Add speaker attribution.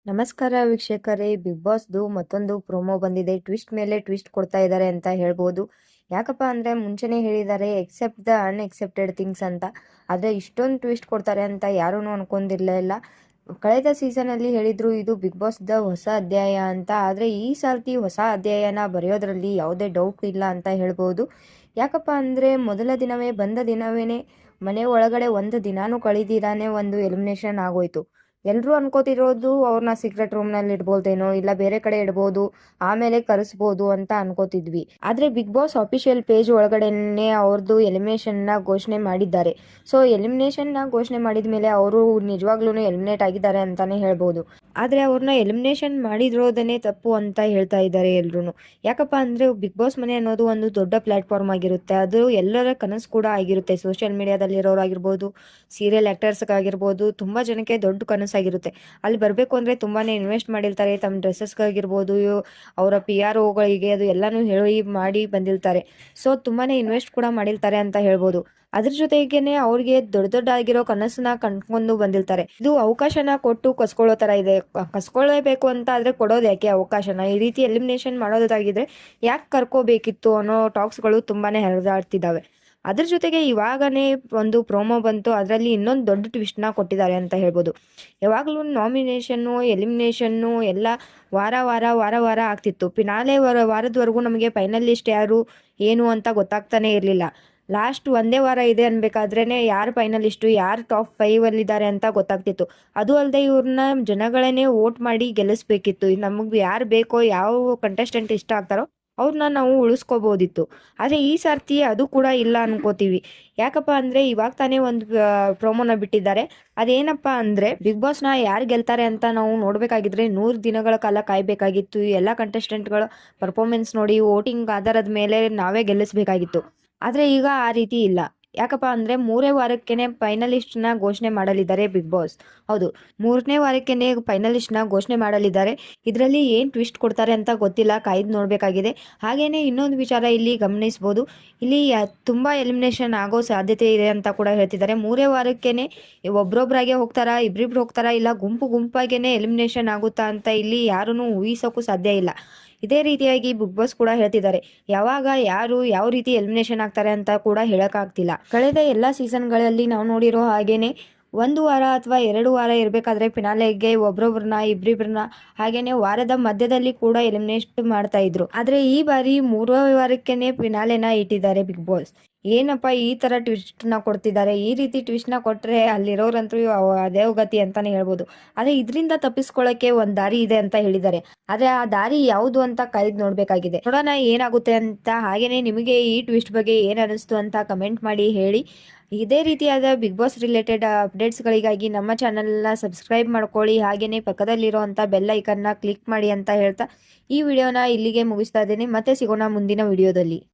Speaker 1: ನಮಸ್ಕಾರ ವೀಕ್ಷಕರೇ, ಬಿಗ್ ಬಾಸ್ದು ಮತ್ತೊಂದು ಪ್ರೊಮೋ ಬಂದಿದೆ. ಟ್ವಿಸ್ಟ್ ಮೇಲೆ ಟ್ವಿಸ್ಟ್ ಕೊಡ್ತಾ ಇದ್ದಾರೆ ಅಂತ ಹೇಳ್ಬೋದು. ಯಾಕಪ್ಪ ಅಂದರೆ ಮುಂಚೆನೇ ಹೇಳಿದ್ದಾರೆ ಎಕ್ಸೆಪ್ಟ್ ದ ಅನ್ಎಕ್ಸೆಪ್ಟೆಡ್ ಥಿಂಗ್ಸ್ ಅಂತ. ಆದರೆ ಇಷ್ಟೊಂದು ಟ್ವಿಸ್ಟ್ ಕೊಡ್ತಾರೆ ಅಂತ ಯಾರೂ ಅನ್ಕೊಂಡಿರಲಿಲ್ಲ. ಕಳೆದ ಸೀಸನಲ್ಲಿ ಹೇಳಿದ್ರು ಇದು ಬಿಗ್ ಬಾಸ್ದ ಹೊಸ ಅಧ್ಯಾಯ ಅಂತ. ಆದರೆ ಈ ಸರ್ತಿ ಹೊಸ ಅಧ್ಯಾಯನ ಬರೆಯೋದ್ರಲ್ಲಿ ಯಾವುದೇ ಡೌಟ್ ಇಲ್ಲ ಅಂತ ಹೇಳ್ಬೋದು. ಯಾಕಪ್ಪ ಅಂದರೆ ಮೊದಲ ದಿನವೇ ಬಂದ ದಿನವೇ ಮನೆ ಒಳಗಡೆ ಒಂದು ದಿನಾನೂ ಕಳೆದಿರಾನೆ ಒಂದು ಎಲಿಮಿನೇಷನ್ ಆಗೋಯ್ತು. ಎಲ್ಲರೂ ಅನ್ಕೋತಿರೋದು ಅವ್ರನ್ನ ಸೀಕ್ರೆಟ್ ರೂಮ್ನಲ್ಲಿ ಇಡ್ಬೋದೇನೋ, ಇಲ್ಲ ಬೇರೆ ಕಡೆ ಇಡ್ಬೋದು, ಆಮೇಲೆ ಕರೆಸ್ಬೋದು ಅಂತ ಅನ್ಕೋತಿದ್ವಿ. ಆದರೆ ಬಿಗ್ ಬಾಸ್ ಅಫಿಷಿಯಲ್ ಪೇಜ್ ಒಳಗಡೆನೆ ಅವ್ರದ್ದು ಎಲಿಮಿನೇಷನ್ನ ಘೋಷಣೆ ಮಾಡಿದ್ದಾರೆ. ಸೊ ಎಲಿಮಿನೇಷನ್ನ ಘೋಷಣೆ ಮಾಡಿದ ಮೇಲೆ ಅವರು ನಿಜವಾಗ್ಲೂ ಎಲಿಮಿನೇಟ್ ಆಗಿದ್ದಾರೆ ಅಂತಾನೆ ಹೇಳ್ಬೋದು. ಆದರೆ ಅವ್ರನ್ನ ಎಲಿಮಿನೇಷನ್ ಮಾಡಿರೋದನ್ನೇ ತಪ್ಪು ಅಂತ ಹೇಳ್ತಾ ಇದ್ದಾರೆ ಎಲ್ಲರೂ. ಯಾಕಪ್ಪ ಅಂದರೆ ಬಿಗ್ ಬಾಸ್ ಮನೆ ಅನ್ನೋದು ಒಂದು ದೊಡ್ಡ ಪ್ಲಾಟ್ಫಾರ್ಮ್ ಆಗಿರುತ್ತೆ. ಅದು ಎಲ್ಲರ ಕನಸು ಕೂಡ ಆಗಿರುತ್ತೆ. ಸೋಷಿಯಲ್ ಮೀಡಿಯಾದಲ್ಲಿರೋರಾಗಿರ್ಬೋದು, ಸೀರಿಯಲ್ ಆ್ಯಕ್ಟರ್ಸ್ಗಾಗಿರ್ಬೋದು, ತುಂಬ ಜನಕ್ಕೆ ದೊಡ್ಡ ಕನಸಾಗಿರುತ್ತೆ. ಅಲ್ಲಿ ಬರಬೇಕು ಅಂದರೆ ತುಂಬಾ ಇನ್ವೆಸ್ಟ್ ಮಾಡಿರ್ತಾರೆ. ತಮ್ಮ ಡ್ರೆಸ್ಸಸ್ಗಾಗಿರ್ಬೋದು, ಅವರ PROಗಳಿಗೆ ಅದು ಎಲ್ಲನೂ ಹೇಳಿ ಮಾಡಿ ಬಂದಿರ್ತಾರೆ. ಸೊ ತುಂಬಾ ಇನ್ವೆಸ್ಟ್ ಕೂಡ ಮಾಡಿರ್ತಾರೆ ಅಂತ ಹೇಳ್ಬೋದು. ಅದ್ರ ಜೊತೆಗೇನೆ ಅವ್ರಿಗೆ ದೊಡ್ಡ ಆಗಿರೋ ಕನಸನ್ನ ಕಂಡ್ಕೊಂಡು ಬಂದಿರ್ತಾರೆ. ಇದು ಅವಕಾಶನ ಕೊಟ್ಟು ಕಸ್ಕೊಳ್ಳೋ ತರ ಇದೆ. ಕಸ್ಕೊಳ್ಳೇಬೇಕು ಅಂತ ಆದ್ರೆ ಕೊಡೋದು ಯಾಕೆ ಅವಕಾಶನ? ಈ ರೀತಿ ಎಲಿಮಿನೇಷನ್ ಮಾಡೋದಾಗಿದ್ರೆ ಯಾಕೆ ಕರ್ಕೋಬೇಕಿತ್ತು ಅನ್ನೋ ಟಾಕ್ಸ್ಗಳು ತುಂಬಾನೇ ಹರಿದಾಡ್ತಿದ್ದಾವೆ. ಅದ್ರ ಜೊತೆಗೆ ಇವಾಗನೇ ಒಂದು ಪ್ರೋಮೋ ಬಂತು, ಅದರಲ್ಲಿ ಇನ್ನೊಂದು ದೊಡ್ಡ ಟ್ವಿಸ್ಟ್ನ ಕೊಟ್ಟಿದ್ದಾರೆ ಅಂತ ಹೇಳ್ಬೋದು. ಯಾವಾಗಲೂ ನಾಮಿನೇಷನ್ನು ಎಲಿಮಿನೇಷನ್ನು ಎಲ್ಲ ವಾರ ವಾರ ವಾರ ವಾರ ಆಗ್ತಿತ್ತು. ಫಿನಾಲೆ ವಾರದವರೆಗೂ ನಮಗೆ ಫೈನಲಿಸ್ಟ್ ಯಾರು ಏನು ಅಂತ ಗೊತ್ತಾಗ್ತಾನೆ ಇರಲಿಲ್ಲ. ಲಾಸ್ಟ್ ಒಂದೇ ವಾರ ಇದೆ ಅನ್ಬೇಕಾದ್ರೇನೆ ಯಾರು ಫೈನಲಿಸ್ಟು, ಯಾರು ಟಾಪ್ 5 ಅಲ್ಲಿದ್ದಾರೆ ಅಂತ ಗೊತ್ತಾಗ್ತಿತ್ತು. ಅದು ಅಲ್ಲದೆ ಇವ್ರನ್ನ ಜನಗಳನ್ನೇ ವೋಟ್ ಮಾಡಿ ಗೆಲ್ಲಿಸ್ಬೇಕಿತ್ತು. ನಮಗೆ ಯಾರು ಬೇಕೋ, ಯಾವ ಕಂಟೆಸ್ಟೆಂಟ್ ಇಷ್ಟ ಆಗ್ತಾರೋ ಅವ್ರನ್ನ ನಾವು ಉಳಿಸ್ಕೋಬೋದಿತ್ತು. ಆದರೆ ಈ ಸರ್ತಿ ಅದು ಕೂಡ ಇಲ್ಲ ಅನ್ಕೋತೀವಿ. ಯಾಕಪ್ಪ ಅಂದರೆ ಇವಾಗ ತಾನೇ ಒಂದು ಪ್ರೋಮೋನ ಬಿಟ್ಟಿದ್ದಾರೆ. ಅದೇನಪ್ಪ ಅಂದರೆ ಬಿಗ್ ಬಾಸ್ನ ಯಾರು ಗೆಲ್ತಾರೆ ಅಂತ ನಾವು ನೋಡಬೇಕಾಗಿದ್ರೆ 100 ದಿನಗಳ ಕಾಲ ಕಾಯಬೇಕಾಗಿತ್ತು. ಎಲ್ಲ ಕಂಟೆಸ್ಟೆಂಟ್ಗಳ ಪರ್ಫಾರ್ಮೆನ್ಸ್ ನೋಡಿ ವೋಟಿಂಗ್ ಆಧಾರದ ಮೇಲೆ ನಾವೇ ಗೆಲ್ಲಿಸಬೇಕಾಗಿತ್ತು. ಆದರೆ ಈಗ ಆ ರೀತಿ ಇಲ್ಲ. ಯಾಕಪ್ಪ ಅಂದರೆ 3ನೇ ವಾರಕ್ಕೇನೆ ಫೈನಲಿಸ್ಟ್ನ ಘೋಷಣೆ ಮಾಡಲಿದ್ದಾರೆ ಬಿಗ್ ಬಾಸ್. ಹೌದು, 3ನೇ ವಾರಕ್ಕೇನೆ ಫೈನಲಿಸ್ಟ್ನ ಘೋಷಣೆ ಮಾಡಲಿದ್ದಾರೆ. ಇದರಲ್ಲಿ ಏನು ಟ್ವಿಸ್ಟ್ ಕೊಡ್ತಾರೆ ಅಂತ ಗೊತ್ತಿಲ್ಲ, ಕಾಯ್ದು ನೋಡಬೇಕಾಗಿದೆ. ಹಾಗೆಯೇ ಇನ್ನೊಂದು ವಿಚಾರ ಇಲ್ಲಿ ಗಮನಿಸ್ಬೋದು. ಇಲ್ಲಿ ತುಂಬ ಎಲಿಮಿನೇಷನ್ ಆಗೋ ಸಾಧ್ಯತೆ ಇದೆ ಅಂತ ಕೂಡ ಹೇಳ್ತಿದ್ದಾರೆ. 3ನೇ ವಾರಕ್ಕೇನೆ ಒಬ್ರೊಬ್ರಾಗೆ ಹೋಗ್ತಾರಾ, ಇಬ್ರಿಬ್ರು ಹೋಗ್ತಾರಾ, ಇಲ್ಲ ಗುಂಪು ಗುಂಪಾಗೇನೆ ಎಲಿಮಿನೇಷನ್ ಆಗುತ್ತಾ ಅಂತ ಇಲ್ಲಿ ಯಾರೂ ಊಹಿಸೋಕ್ಕೂ ಸಾಧ್ಯ ಇಲ್ಲ. ಇದೇ ರೀತಿಯಾಗಿ ಬಿಗ್ ಬಾಸ್ ಕೂಡ ಹೇಳ್ತಿದ್ದಾರೆ, ಯಾವಾಗ ಯಾರು ಯಾವ ರೀತಿ ಎಲಿಮಿನೇಷನ್ ಆಗ್ತಾರೆ ಅಂತ ಕೂಡ ಹೇಳೋಕ್ಕಾಗ್ತಿಲ್ಲ. ಕಳೆದ ಎಲ್ಲ ಸೀಸನ್ಗಳಲ್ಲಿ ನಾವು ನೋಡಿರೋ ಹಾಗೇನೆ 1 ವಾರ ಅಥವಾ 2 ವಾರ ಇರಬೇಕಾದ್ರೆ ಫಿನಾಲೆಗೆ ಒಬ್ರೊಬ್ರನ್ನ ಇಬ್ರಿಬ್ರನ್ನ ಹಾಗೇನೆ ವಾರದ ಮಧ್ಯದಲ್ಲಿ ಕೂಡ ಎಲಿಮಿನೇಟ್ ಮಾಡ್ತಾ ಇದ್ರು. ಆದರೆ ಈ ಬಾರಿ 3ನೇ ವಾರಕ್ಕೇನೆ ಫಿನಾಲೆನ ಇಟ್ಟಿದ್ದಾರೆ ಬಿಗ್ ಬಾಸ್. ಏನಪ್ಪ ಈ ಥರ ಟ್ವಿಸ್ಟ್ನ ಕೊಡ್ತಿದ್ದಾರೆ? ಈ ರೀತಿ ಟ್ವಿಸ್ಟ್ನ ಕೊಟ್ಟರೆ ಅಲ್ಲಿರೋರಂತೂ ಅದೇ ಗತಿ ಅಂತಾನೆ ಹೇಳ್ಬೋದು. ಆದರೆ ಇದರಿಂದ ತಪ್ಪಿಸ್ಕೊಳ್ಳೋಕ್ಕೆ ಒಂದು ದಾರಿ ಇದೆ ಅಂತ ಹೇಳಿದ್ದಾರೆ. ಆದರೆ ಆ ದಾರಿ ಯಾವುದು ಅಂತ ಕಾಯ್ದು ನೋಡಬೇಕಾಗಿದೆ. ನೋಡೋಣ ಏನಾಗುತ್ತೆ ಅಂತ. ಹಾಗೆಯೇ ನಿಮಗೆ ಈ ಟ್ವಿಸ್ಟ್ ಬಗ್ಗೆ ಏನು ಅನ್ನಿಸ್ತು ಅಂತ ಕಮೆಂಟ್ ಮಾಡಿ ಹೇಳಿ. ಇದೇ ರೀತಿಯಾದ ಬಿಗ್ ಬಾಸ್ ರಿಲೇಟೆಡ್ ಅಪ್ಡೇಟ್ಸ್ಗಳಿಗಾಗಿ ನಮ್ಮ ಚಾನಲ್ನ ಸಬ್ಸ್ಕ್ರೈಬ್ ಮಾಡ್ಕೊಳ್ಳಿ. ಹಾಗೆಯೇ ಪಕ್ಕದಲ್ಲಿರುವಂಥ ಬೆಲ್ ಐಕನ್ನ ಕ್ಲಿಕ್ ಮಾಡಿ ಅಂತ ಹೇಳ್ತಾ ಈ ವಿಡಿಯೋನ ಇಲ್ಲಿಗೆ ಮುಗಿಸ್ತಾ ಇದ್ದೀನಿ. ಮತ್ತೆ ಸಿಗೋಣ ಮುಂದಿನ ವಿಡಿಯೋದಲ್ಲಿ.